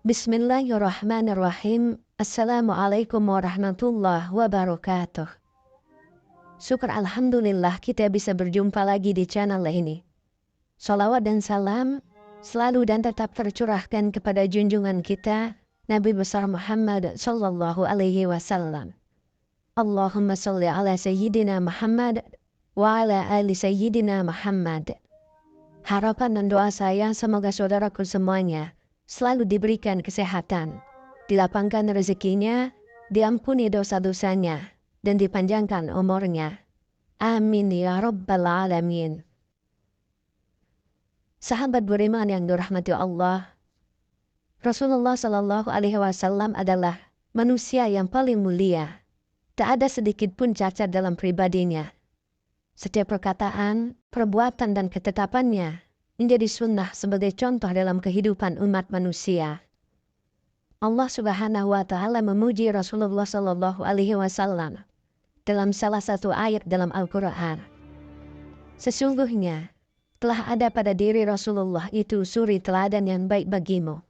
Bismillahirrahmanirrahim. Assalamualaikum warahmatullahi wabarakatuh. Syukur alhamdulillah kita bisa berjumpa lagi di channel ini. Salawat dan salam selalu dan tetap tercurahkan kepada junjungan kita Nabi besar Muhammad sallallahu alaihi wasallam. Allahumma salli ala sayyidina Muhammad wa ala ali sayyidina Muhammad. Harapan dan doa saya semoga saudaraku semuanya selalu diberikan kesehatan, dilapangkan rezekinya, diampuni dosa-dosanya, dan dipanjangkan umurnya. Amin ya rabbal alamin. Sahabat beriman yang dirahmati Allah, Rasulullah Shallallahu Alaihi Wasallam adalah manusia yang paling mulia. Tak ada sedikit pun cacat dalam pribadinya. Setiap perkataan, perbuatan, dan ketetapannya menjadi sunnah sebagai contoh dalam kehidupan umat manusia. Allah Subhanahu wa Ta'ala memuji Rasulullah Sallallahu Alaihi Wasallam dalam salah satu ayat dalam Al-Quran. Sesungguhnya telah ada pada diri Rasulullah itu suri teladan yang baik bagimu,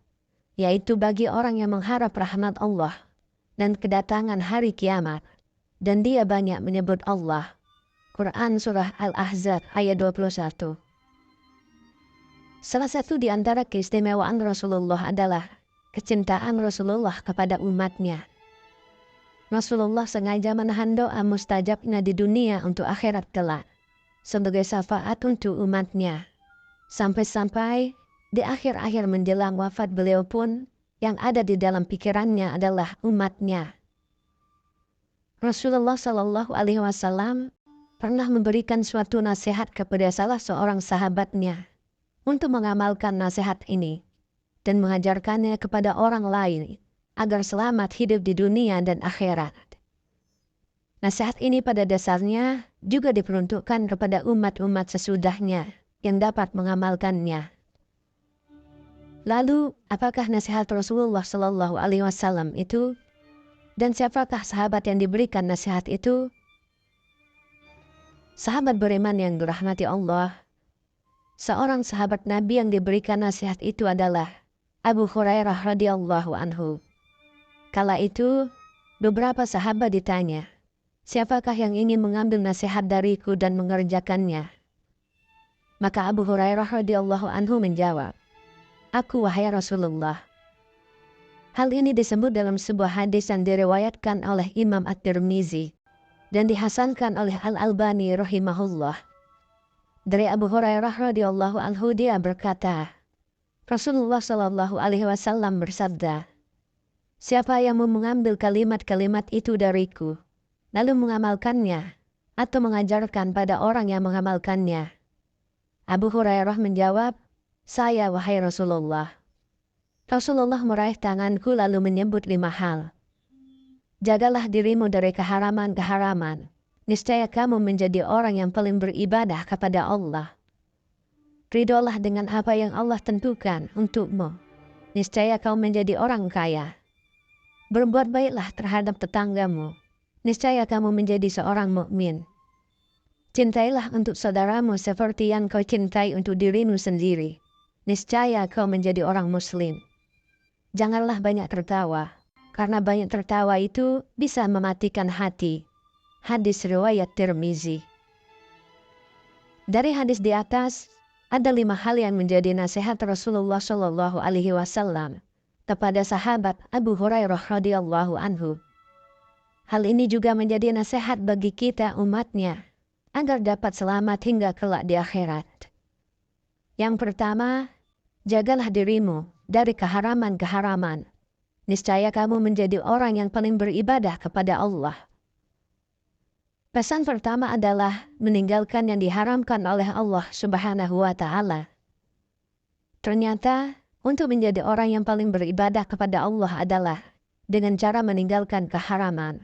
yaitu bagi orang yang mengharap rahmat Allah dan kedatangan hari kiamat, dan dia banyak menyebut Allah. Quran Surah Al-Ahzab ayat 21. Salah satu di antara keistimewaan Rasulullah adalah kecintaan Rasulullah kepada umatnya. Rasulullah sengaja menahan doa mustajabnya di dunia untuk akhirat kelak, sebagai syafaat untuk umatnya. Sampai-sampai di akhir-akhir menjelang wafat beliau pun, yang ada di dalam pikirannya adalah umatnya. Rasulullah Shallallahu Alaihi Wasallam pernah memberikan suatu nasihat kepada salah seorang sahabatnya untuk mengamalkan nasihat ini dan mengajarkannya kepada orang lain agar selamat hidup di dunia dan akhirat. Nasihat ini pada dasarnya juga diperuntukkan kepada umat-umat sesudahnya yang dapat mengamalkannya. Lalu, apakah nasihat Rasulullah Shallallahu Alaihi Wasallam itu? Dan siapakah sahabat yang diberikan nasihat itu? Sahabat beriman yang dirahmati Allah, seorang sahabat Nabi yang diberikan nasihat itu adalah Abu Hurairah radhiyallahu anhu. Kala itu, beberapa sahabat ditanya, siapakah yang ingin mengambil nasihat dariku dan mengerjakannya? Maka Abu Hurairah radhiyallahu anhu menjawab, aku wahai Rasulullah. Hal ini disebut dalam sebuah hadis yang diriwayatkan oleh Imam At-Tirmizi dan dihasankan oleh Al-Albani rahimahullah. Dari Abu Hurairah radhiyallahu anhu dia berkata, Rasulullah Shallallahu Alaihi Wasallam bersabda, siapa yang mau mengambil kalimat-kalimat itu dariku, lalu mengamalkannya, atau mengajarkan pada orang yang mengamalkannya? Abu Hurairah menjawab, saya wahai Rasulullah. Rasulullah meraih tanganku lalu menyebut 5 hal. Jagalah dirimu dari keharaman-keharaman. Niscaya kamu menjadi orang yang paling beribadah kepada Allah. Ridholah dengan apa yang Allah tentukan untukmu. Niscaya kau menjadi orang kaya. Berbuat baiklah terhadap tetanggamu. Niscaya kamu menjadi seorang mukmin. Cintailah untuk saudaramu seperti yang kau cintai untuk dirimu sendiri. Niscaya kau menjadi orang muslim. Janganlah banyak tertawa, karena banyak tertawa itu bisa mematikan hati. Hadis riwayat Tirmizi. Dari hadis di atas, ada 5 hal yang menjadi nasihat Rasulullah Shallallahu Alaihi Wasallam kepada sahabat Abu Hurairah radhiyallahu anhu. Hal ini juga menjadi nasihat bagi kita umatnya, agar dapat selamat hingga kelak di akhirat. Yang pertama, jagalah dirimu dari keharaman-keharaman. Niscaya kamu menjadi orang yang paling beribadah kepada Allah. Pesan pertama adalah meninggalkan yang diharamkan oleh Allah Subhanahu wa Ta'ala. Ternyata, untuk menjadi orang yang paling beribadah kepada Allah adalah dengan cara meninggalkan keharaman.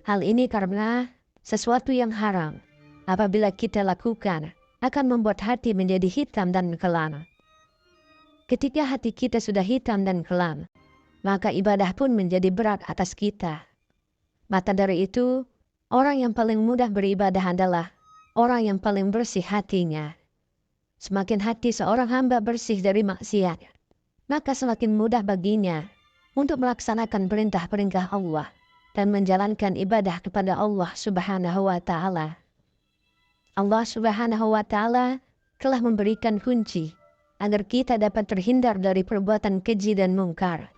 Hal ini karena sesuatu yang haram apabila kita lakukan, akan membuat hati menjadi hitam dan kelam. Ketika hati kita sudah hitam dan kelam, maka ibadah pun menjadi berat atas kita. Maka dari itu, orang yang paling mudah beribadah adalah orang yang paling bersih hatinya. Semakin hati seorang hamba bersih dari maksiat, maka semakin mudah baginya untuk melaksanakan perintah-perintah Allah dan menjalankan ibadah kepada Allah Subhanahu wa Ta'ala. Allah Subhanahu wa Ta'ala telah memberikan kunci agar kita dapat terhindar dari perbuatan keji dan mungkar,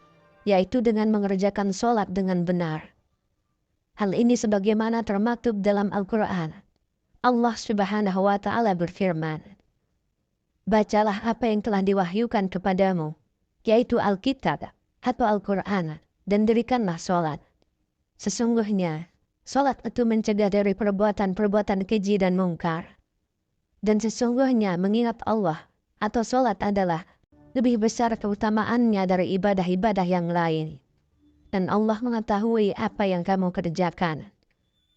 yaitu dengan mengerjakan sholat dengan benar. Hal ini sebagaimana termaktub dalam Al-Quran. Allah Subhanahu wa Ta'ala berfirman, "Bacalah apa yang telah diwahyukan kepadamu, yaitu Alkitab atau Al-Quran, dan dirikanlah sholat. Sesungguhnya, sholat itu mencegah dari perbuatan-perbuatan keji dan mungkar. Dan sesungguhnya mengingat Allah atau sholat adalah lebih besar keutamaannya dari ibadah-ibadah yang lain. Dan Allah mengetahui apa yang kamu kerjakan."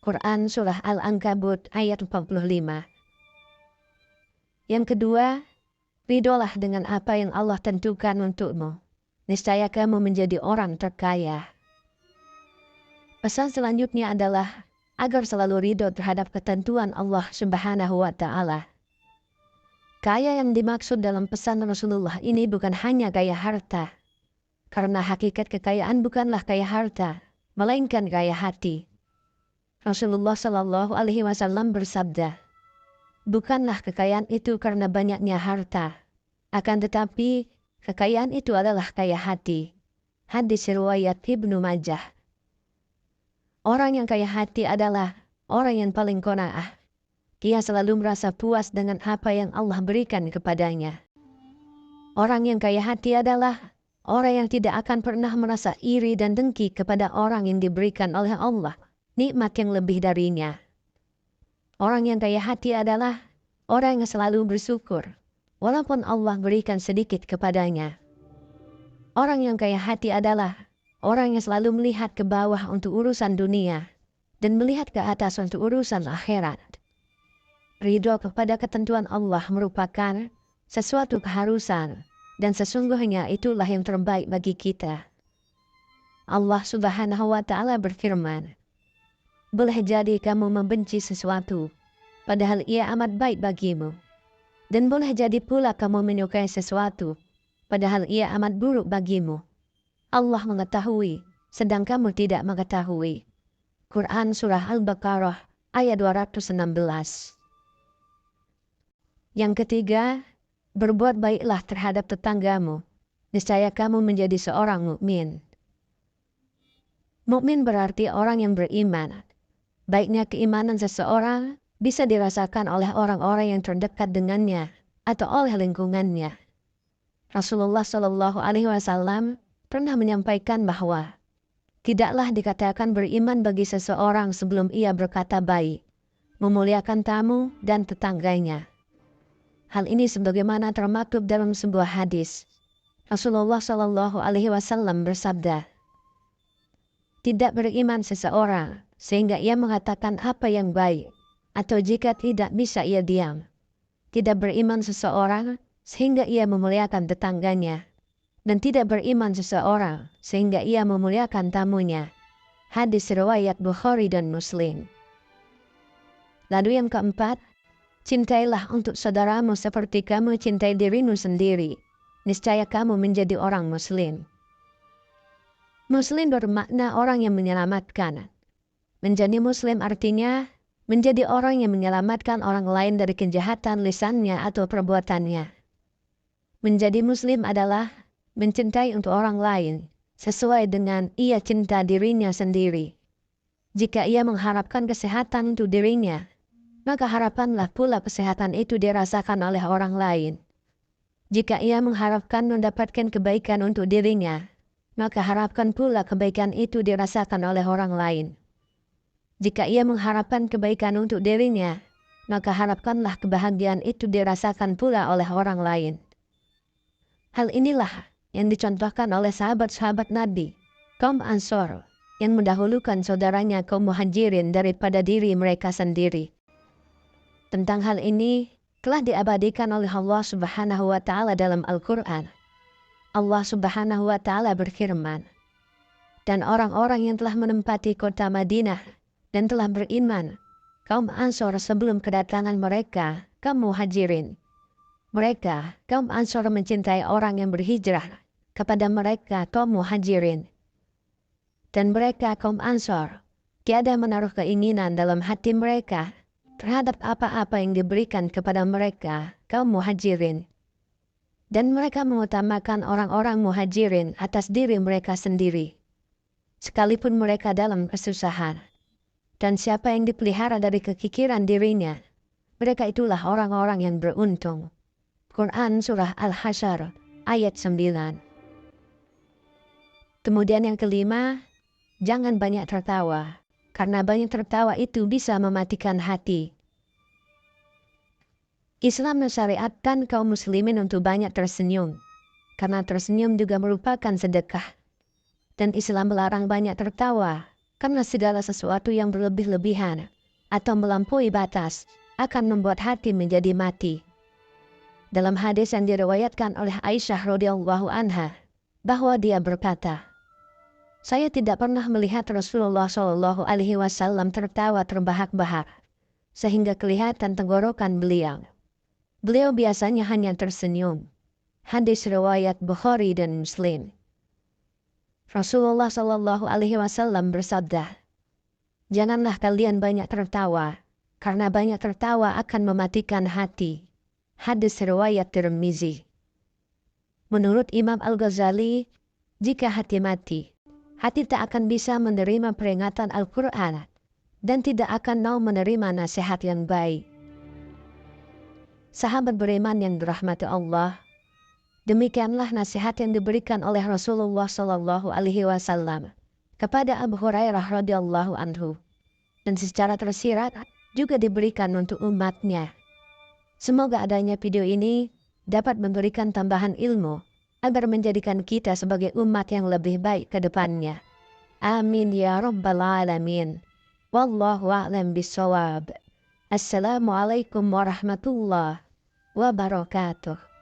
Quran Surah Al-Ankabut ayat 45. Yang kedua, ridolah dengan apa yang Allah tentukan untukmu. Niscaya kamu menjadi orang terkaya. Pesan selanjutnya adalah agar selalu ridho terhadap ketentuan Allah Subhanahu wa Ta'ala. Kaya yang dimaksud dalam pesan Rasulullah ini bukan hanya kaya harta. Karena hakikat kekayaan bukanlah kaya harta, melainkan kaya hati. Rasulullah Shallallahu Alaihi Wasallam bersabda, "Bukanlah kekayaan itu karena banyaknya harta, akan tetapi kekayaan itu adalah kaya hati." Hadis riwayat Ibnu Majah. Orang yang kaya hati adalah orang yang paling qanaah. Dia selalu merasa puas dengan apa yang Allah berikan kepadanya. Orang yang kaya hati adalah orang yang tidak akan pernah merasa iri dan dengki kepada orang yang diberikan oleh Allah nikmat yang lebih darinya. Orang yang kaya hati adalah orang yang selalu bersyukur, walaupun Allah berikan sedikit kepadanya. Orang yang kaya hati adalah orang yang selalu melihat ke bawah untuk urusan dunia dan melihat ke atas untuk urusan akhirat. Ridho kepada ketentuan Allah merupakan sesuatu keharusan, dan sesungguhnya itulah yang terbaik bagi kita. Allah Subhanahu wa Ta'ala berfirman, "Boleh jadi kamu membenci sesuatu, padahal ia amat baik bagimu. Dan boleh jadi pula kamu menyukai sesuatu, padahal ia amat buruk bagimu. Allah mengetahui, sedang kamu tidak mengetahui." Quran Surah Al-Baqarah ayat 216. Yang ketiga, berbuat baiklah terhadap tetanggamu. Niscaya kamu menjadi seorang mukmin. Mukmin berarti orang yang beriman. Baiknya keimanan seseorang bisa dirasakan oleh orang-orang yang terdekat dengannya atau oleh lingkungannya. Rasulullah Shallallahu Alaihi Wasallam pernah menyampaikan bahwa tidaklah dikatakan beriman bagi seseorang sebelum ia berkata baik, memuliakan tamu dan tetangganya. Hal ini sebagaimana termaktub dalam sebuah hadis. Rasulullah Shallallahu Alaihi Wasallam bersabda, "Tidak beriman seseorang sehingga ia mengatakan apa yang baik, atau jika tidak bisa ia diam. Tidak beriman seseorang sehingga ia memuliakan tetangganya, dan tidak beriman seseorang sehingga ia memuliakan tamunya." Hadis riwayat Bukhari dan Muslim. Lalu yang keempat, cintailah untuk saudaramu seperti kamu cintai dirimu sendiri. Niscaya kamu menjadi orang Muslim. Muslim bermakna orang yang menyelamatkan. Menjadi Muslim artinya menjadi orang yang menyelamatkan orang lain dari kejahatan lisannya atau perbuatannya. Menjadi Muslim adalah mencintai untuk orang lain sesuai dengan ia cinta dirinya sendiri. Jika ia mengharapkan kesehatan untuk dirinya, maka harapanlah pula kesehatan itu dirasakan oleh orang lain. Jika ia mengharapkan mendapatkan kebaikan untuk dirinya, maka harapkan pula kebaikan itu dirasakan oleh orang lain. Jika ia mengharapkan kebaikan untuk dirinya, maka harapkanlah kebahagiaan itu dirasakan pula oleh orang lain. Hal inilah yang dicontohkan oleh sahabat-sahabat Nabi, kaum Ansor, yang mendahulukan saudaranya kaum Muhajirin daripada diri mereka sendiri. Tentang hal ini telah diabadikan oleh Allah Subhanahu wa Ta'ala dalam Al-Quran. Allah Subhanahu wa Ta'ala berfirman, "Dan orang-orang yang telah menempati kota Madinah dan telah beriman, kaum Ansor sebelum kedatangan mereka, kaum Muhajirin. Mereka, kaum Ansor mencintai orang yang berhijrah kepada mereka, kaum Muhajirin. Dan mereka, kaum Ansor, tiada menaruh keinginan dalam hati mereka terhadap apa-apa yang diberikan kepada mereka, kaum Muhajirin. Dan mereka mengutamakan orang-orang Muhajirin atas diri mereka sendiri, sekalipun mereka dalam kesusahan. Dan siapa yang dipelihara dari kekikiran dirinya, mereka itulah orang-orang yang beruntung." Quran Surah Al-Hasyr ayat 9. Kemudian yang kelima, jangan banyak tertawa, karena banyak tertawa itu bisa mematikan hati. Islam mensyariatkan kaum muslimin untuk banyak tersenyum, karena tersenyum juga merupakan sedekah. Dan Islam melarang banyak tertawa, karena segala sesuatu yang berlebih-lebihan atau melampaui batas akan membuat hati menjadi mati. Dalam hadis yang diriwayatkan oleh Aisyah radhiyallahu anha, bahwa dia berkata, "Saya tidak pernah melihat Rasulullah Shallallahu Alaihi Wasallam tertawa terbahak-bahak, sehingga kelihatan tenggorokan beliau. Beliau biasanya hanya tersenyum." Hadis riwayat Bukhari dan Muslim. Rasulullah Shallallahu Alaihi Wasallam bersabda, "Janganlah kalian banyak tertawa, karena banyak tertawa akan mematikan hati." Hadis riwayat Tirmizi. Menurut Imam Al-Ghazali, jika hati mati, hati tak akan bisa menerima peringatan Al-Quran dan tidak akan mau menerima nasihat yang baik. Sahabat beriman yang dirahmati Allah, demikianlah nasihat yang diberikan oleh Rasulullah Shallallahu Alaihi Wasallam kepada Abu Hurairah radhiyallahu anhu, dan secara tersirat juga diberikan untuk umatnya. Semoga adanya video ini dapat memberikan tambahan ilmu agar menjadikan kita sebagai umat yang lebih baik ke depannya. Amin ya rabbal alamin. Wallahu a'lam bishawab. Assalamualaikum warahmatullahi wabarakatuh.